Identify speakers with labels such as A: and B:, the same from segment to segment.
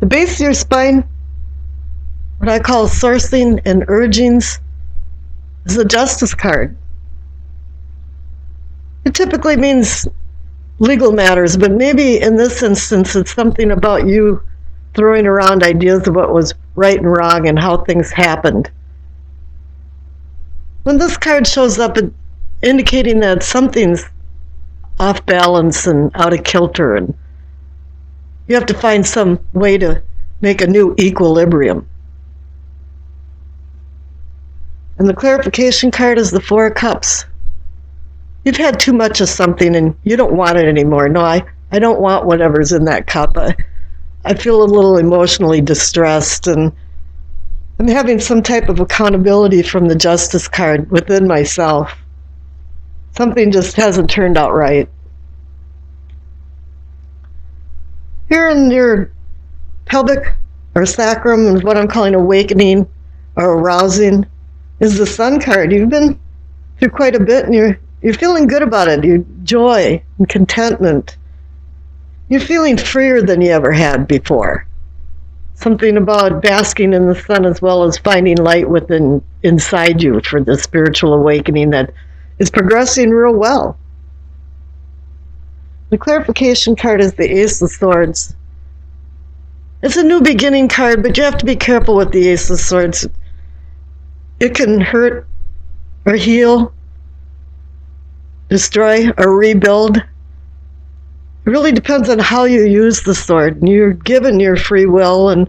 A: The base of your spine, what I call sourcing and urgings, is the Justice card. It typically means legal matters, but maybe in this instance it's something about you throwing around ideas of what was right and wrong and how things happened. When this card shows up, it indicating that something's off balance and out of kilter, and you have to find some way to make a new equilibrium. And the clarification card is the Four of Cups. You've had too much of something and you don't want it anymore. No, I don't want whatever's in that cup. I feel a little emotionally distressed, and I'm having some type of accountability from the Justice card within myself. Something just hasn't turned out right. Here in your pelvic or sacrum, is what I'm calling awakening or arousing, is the Sun card. You've been through quite a bit and you're feeling good about it. Your joy and contentment. You're feeling freer than you ever had before. Something about basking in the sun as well as finding light inside you for the spiritual awakening that is progressing real well. The clarification card is the Ace of Swords. It's a new beginning card, but you have to be careful with the Ace of Swords. It can hurt or heal, destroy or rebuild. It really depends on how you use the sword. And you're given your free will, and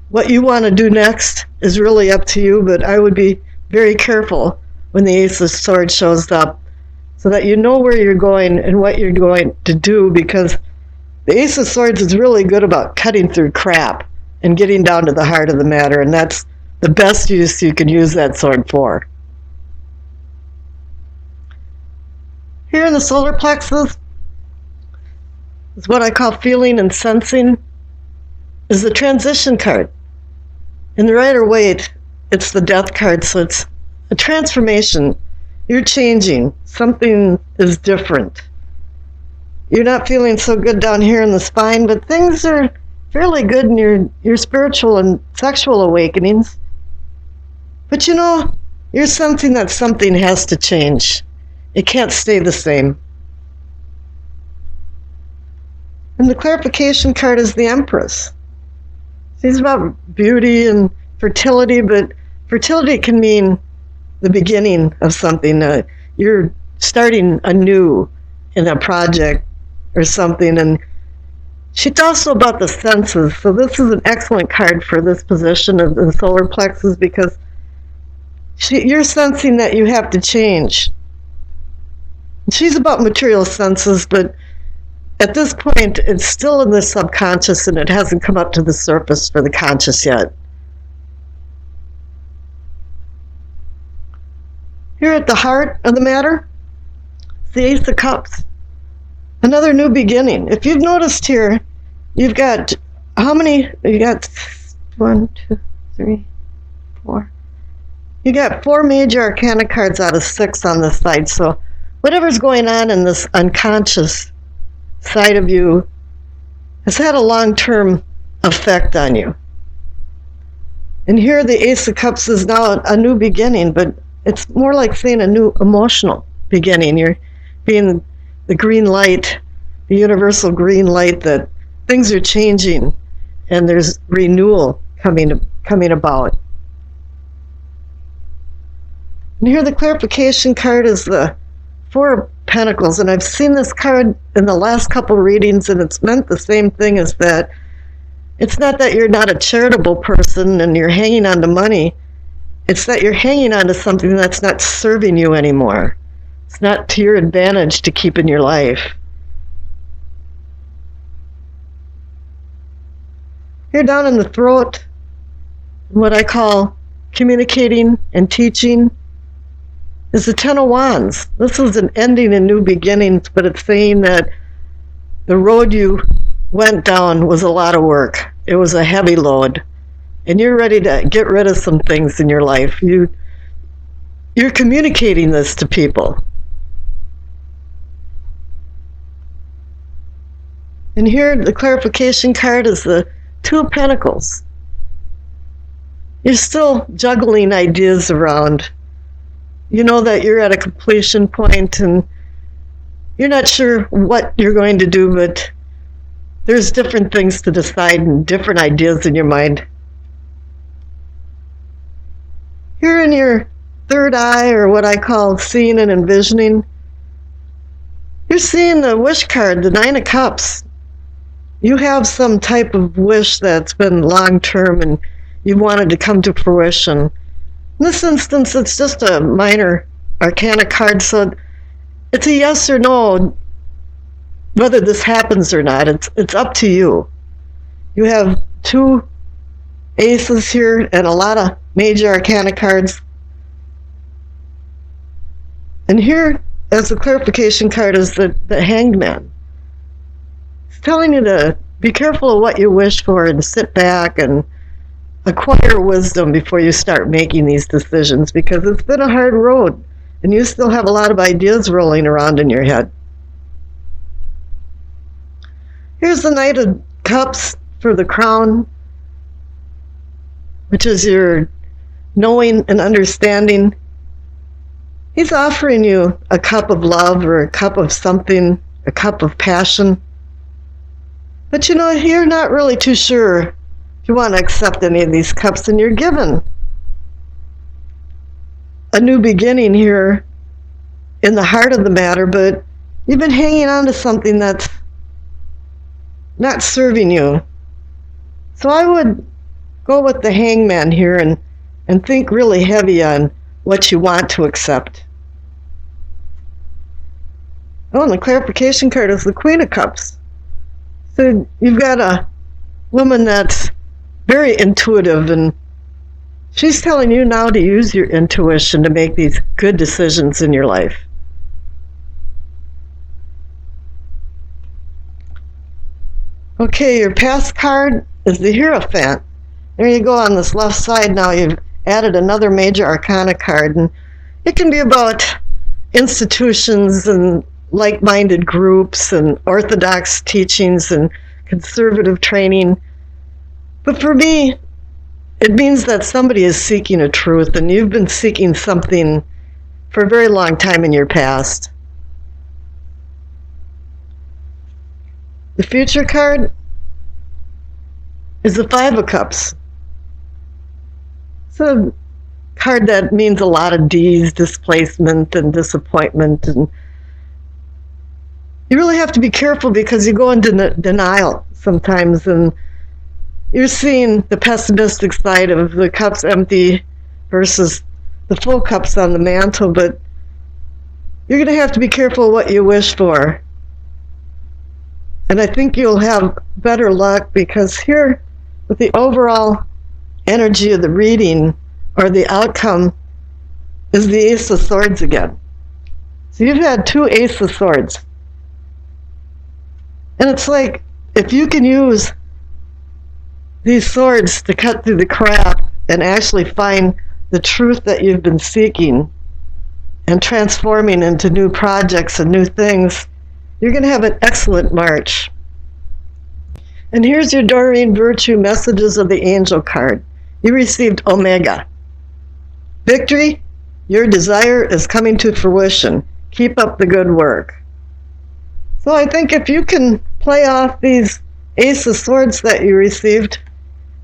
A: what you want to do next is really up to you, but I would be very careful when the Ace of Swords shows up so that you know where you're going and what you're going to do, because the Ace of Swords is really good about cutting through crap and getting down to the heart of the matter, and that's the best use you can use that sword for. Here in the solar plexus is what I call feeling and sensing, is the transition card. In the Rider-Waite, it's the Death card, so it's a transformation. You're changing. Something is different. You're not feeling so good down here in the spine, but things are fairly good in your spiritual and sexual awakenings. But you're sensing that something has to change. It can't stay the same. And the clarification card is the Empress. It's about beauty and fertility, but fertility can mean the beginning of something. You're starting anew in a project or something. And she's also about the senses. So this is an excellent card for this position of the solar plexus, because you're sensing that you have to change. She's about material senses, but at this point, it's still in the subconscious and it hasn't come up to the surface for the conscious yet. Here at the heart of the matter, the Ace of Cups. Another new beginning. If you've noticed here, you've got how many? You got 1, 2, 3, 4. You got 4 major arcana cards out of 6 on this side. So whatever's going on in this unconscious side of you has had a long-term effect on you. And here the Ace of Cups is now a new beginning, but it's more like saying a new emotional beginning. You're being the green light, the universal green light that things are changing and there's renewal coming about. And here the clarification card is the Four of Pentacles, and I've seen this card in the last couple readings, and it's meant the same thing as that. It's not that you're not a charitable person and you're hanging on to money. It's that you're hanging on to something that's not serving you anymore. It's not to your advantage to keep in your life. Here down in the throat, what I call communicating and teaching, is the Ten of Wands. This is an ending and new beginnings, but it's saying that the road you went down was a lot of work. It was a heavy load. And you're ready to get rid of some things in your life. You're communicating this to people. And here the clarification card is the Two of Pentacles. You're still juggling ideas around. You know that you're at a completion point and you're not sure what you're going to do, but there's different things to decide and different ideas in your mind. Here in your third eye, or what I call seeing and envisioning, you're seeing the wish card, the Nine of Cups. You have some type of wish that's been long-term and you wanted to come to fruition. In this instance, it's just a minor arcana card, so it's a yes or no whether this happens or not. It's up to you. You have two aces here and a lot of major arcana cards. And here, as the clarification card, is the Hanged Man. It's telling you to be careful of what you wish for and sit back and acquire wisdom before you start making these decisions, because it's been a hard road and you still have a lot of ideas rolling around in your head. Here's the Knight of Cups for the Crown, which is your knowing and understanding. He's offering you a cup of love or a cup of something, a cup of passion. But you're not really too sure if you want to accept any of these cups, and you're given a new beginning here in the heart of the matter, but you've been hanging on to something that's not serving you. So I would go with the Hangman here and think really heavy on what you want to accept. Oh, and the clarification card is the Queen of Cups. So you've got a woman that's very intuitive, and she's telling you now to use your intuition to make these good decisions in your life. Okay, your past card is the Hierophant. There you go on this left side now. You've added another major arcana card, and it can be about institutions and like-minded groups and orthodox teachings and conservative training. But for me, it means that somebody is seeking a truth, and you've been seeking something for a very long time in your past. The future card is the Five of Cups. It's a card that means a lot of D's, displacement and disappointment, and you really have to be careful because you go into denial sometimes, and you're seeing the pessimistic side of the cups empty versus the full cups on the mantle, but you're going to have to be careful what you wish for. And I think you'll have better luck, because here, with the overall energy of the reading or the outcome, is the Ace of Swords again. So you've had two Ace of Swords. And it's like, if you can use these swords to cut through the crap and actually find the truth that you've been seeking and transforming into new projects and new things, you're going to have an excellent March. And here's your Doreen Virtue Messages of the Angel card. You received Omega. Victory, your desire is coming to fruition. Keep up the good work. So I think if you can play off these Ace of Swords that you received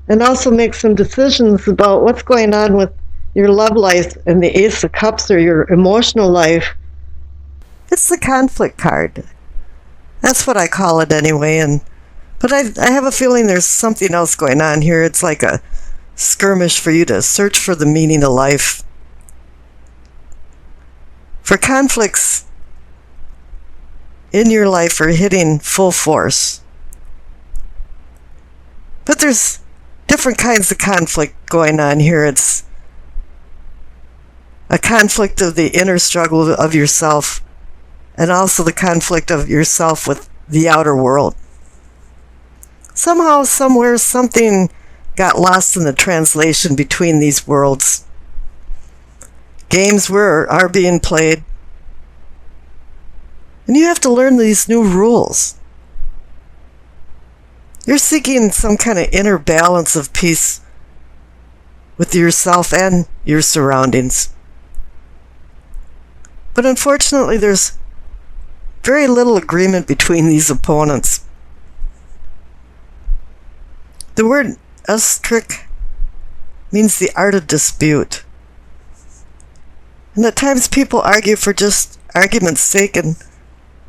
A: and also make some decisions about what's going on with your love life and the Ace of Cups, or your emotional life, it's the Conflict card. That's what I call it anyway. But I have a feeling there's something else going on here. It's like a skirmish for you to search for the meaning of life. For conflicts in your life are hitting full force. But there's different kinds of conflict going on here. It's a conflict of the inner struggle of yourself, and also the conflict of yourself with the outer world. Somehow, somewhere, something got lost in the translation between these worlds. Games are being played, and you have to learn these new rules. You're seeking some kind of inner balance of peace with yourself and your surroundings. But unfortunately, there's very little agreement between these opponents. The word estric means the art of dispute. And at times people argue for just argument's sake, and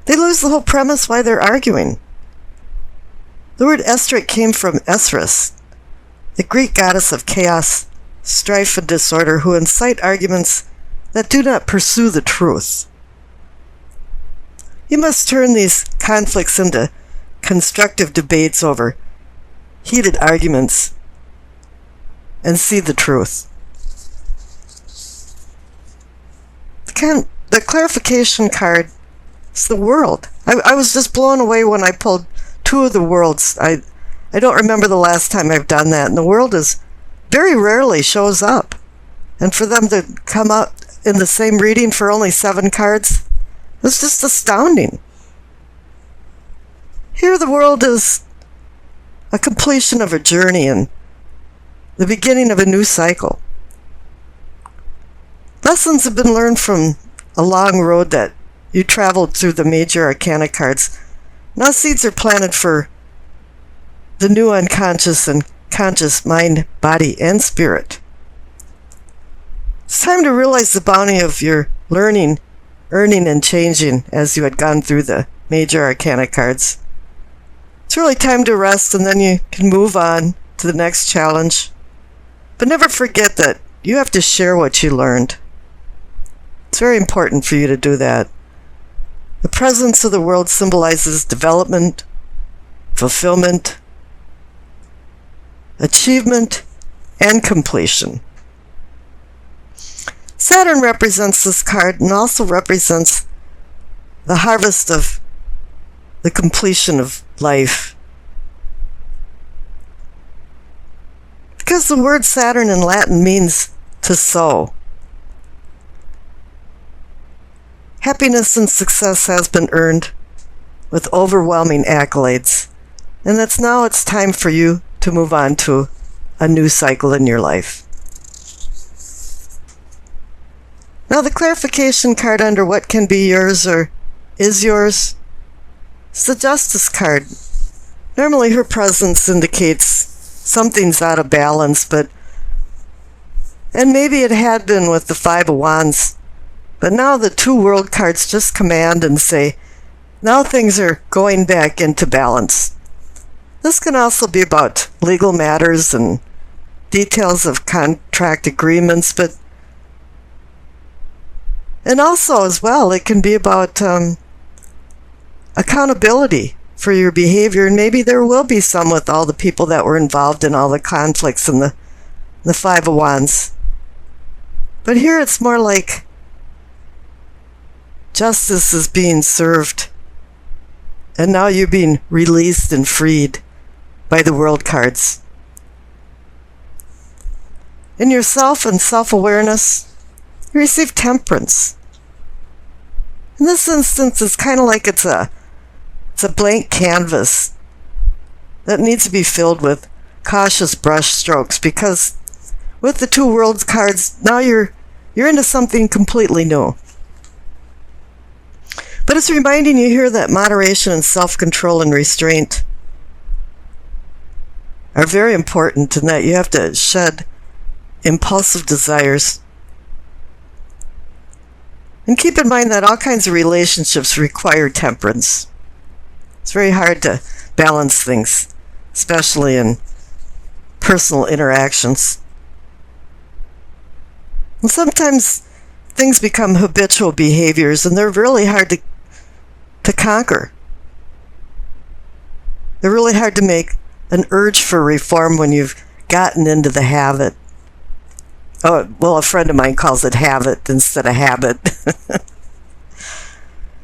A: they lose the whole premise why they're arguing. The word estric came from Esris, the Greek goddess of chaos, strife, and disorder, who incite arguments that do not pursue the truth. You must turn these conflicts into constructive debates over heated arguments and see the truth. The clarification card is the world. I was just blown away when I pulled two of the worlds. I don't remember the last time I've done that, and the world is very rarely shows up. And for them to come up in the same reading for only 7 cards, it's just astounding. Here the world is a completion of a journey and the beginning of a new cycle. Lessons have been learned from a long road that you traveled through the major arcana cards. Now seeds are planted for the new unconscious and conscious mind, body, and spirit. It's time to realize the bounty of your learning, earning, and changing as you had gone through the major arcana cards. It's really time to rest, and then you can move on to the next challenge. But never forget that you have to share what you learned. It's very important for you to do that. The presence of the world symbolizes development, fulfillment, achievement, and completion. Saturn represents this card and also represents the harvest of the completion of life. Because the word Saturn in Latin means to sow. Happiness and success has been earned with overwhelming accolades, and it's time for you to move on to a new cycle in your life. Now the clarification card under what can be yours or is yours is the Justice card. Normally her presence indicates something's out of balance, and maybe it had been with the 5 of Wands. But now the 2 World cards just command and say, now things are going back into balance. This can also be about legal matters and details of contract agreements, and also as well, it can be about accountability for your behavior, and maybe there will be some with all the people that were involved in all the conflicts in the 5 of Wands. But here it's more like justice is being served, and now you're being released and freed by the World cards. In yourself and self-awareness, you receive temperance. In this instance, it's kind of like it's a blank canvas that needs to be filled with cautious brush strokes, because with the 2 Worlds cards, now you're into something completely new. But it's reminding you here that moderation and self-control and restraint are very important, and that you have to shed impulsive desires. And keep in mind that all kinds of relationships require temperance. It's very hard to balance things, especially in personal interactions. And sometimes things become habitual behaviors, and they're really hard to conquer. They're really hard to make an urge for reform when you've gotten into the habit. Oh, well, a friend of mine calls it habit instead of habit.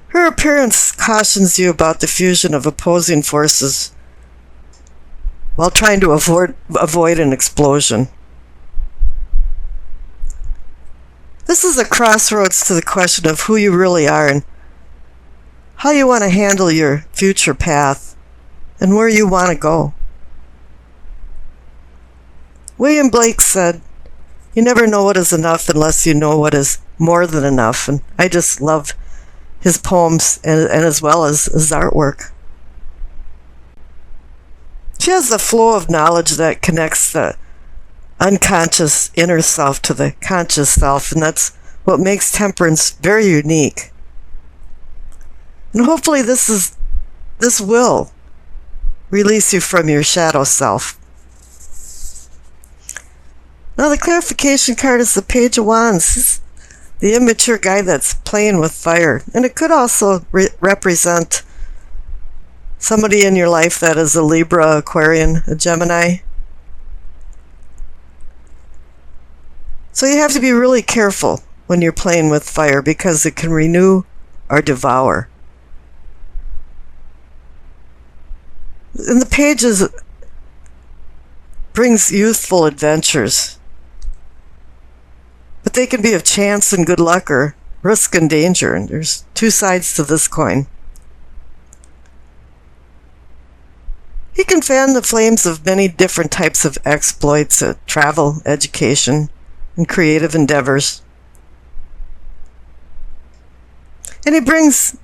A: Her appearance cautions you about the fusion of opposing forces while trying to avoid an explosion. This is a crossroads to the question of who you really are and how you want to handle your future path and where you want to go. William Blake said, "You never know what is enough unless you know what is more than enough." And I just love his poems and as well as his artwork. She has a flow of knowledge that connects the unconscious inner self to the conscious self, and that's what makes temperance very unique. And hopefully this will release you from your shadow self. Now the clarification card is the Page of Wands, the immature guy that's playing with fire. And it could also represent somebody in your life that is a Libra, Aquarian, a Gemini. So you have to be really careful when you're playing with fire because it can renew or devour. And the Pages brings youthful adventures. But they can be of chance and good luck or risk and danger, and there's two sides to this coin. He can fan the flames of many different types of exploits, travel, education, and creative endeavors. And he brings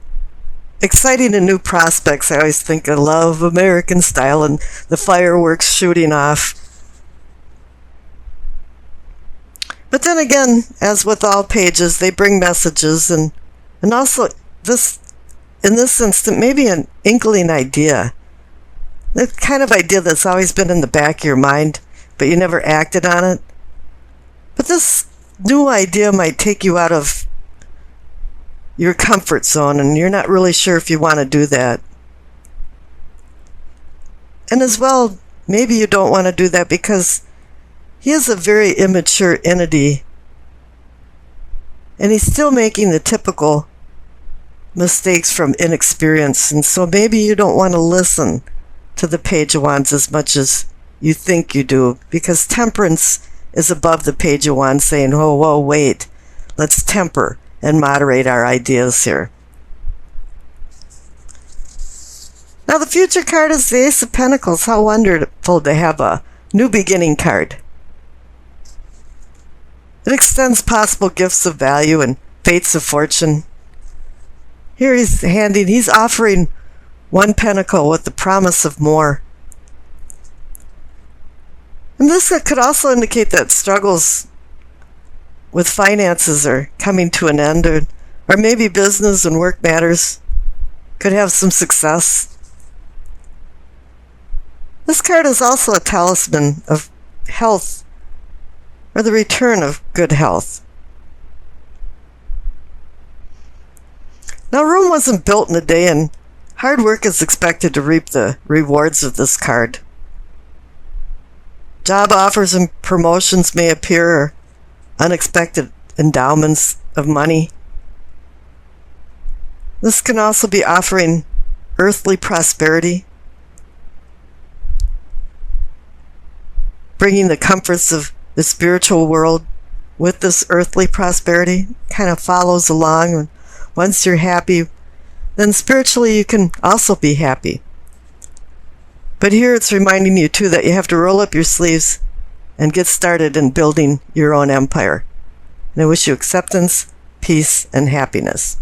A: exciting and new prospects. I always think I love American style and the fireworks shooting off. But then again, as with all pages, they bring messages and also this, in this instant, maybe an inkling idea. The kind of idea that's always been in the back of your mind, but you never acted on it. But this new idea might take you out of your comfort zone, and you're not really sure if you want to do that. And as well, maybe you don't want to do that because he is a very immature entity, and he's still making the typical mistakes from inexperience, and so maybe you don't want to listen to the Page of Wands as much as you think you do, because temperance is above the Page of Wands saying, "Oh, whoa, wait, let's temper and moderate our ideas here." Now the future card is the Ace of Pentacles. How wonderful to have a new beginning card. It extends possible gifts of value and fates of fortune. Here he's offering one pentacle with the promise of more. And this could also indicate that struggles with finances are coming to an end, or maybe business and work matters could have some success. This card is also a talisman of health, or the return of good health. Now, Rome wasn't built in a day, and hard work is expected to reap the rewards of this card. Job offers and promotions may appear, or unexpected endowments of money. This can also be offering earthly prosperity, bringing the comforts of the spiritual world with this earthly prosperity. Kind of follows along, and once you're happy, then spiritually you can also be happy. But here it's reminding you too that you have to roll up your sleeves and get started in building your own empire. And I wish you acceptance, peace, and happiness.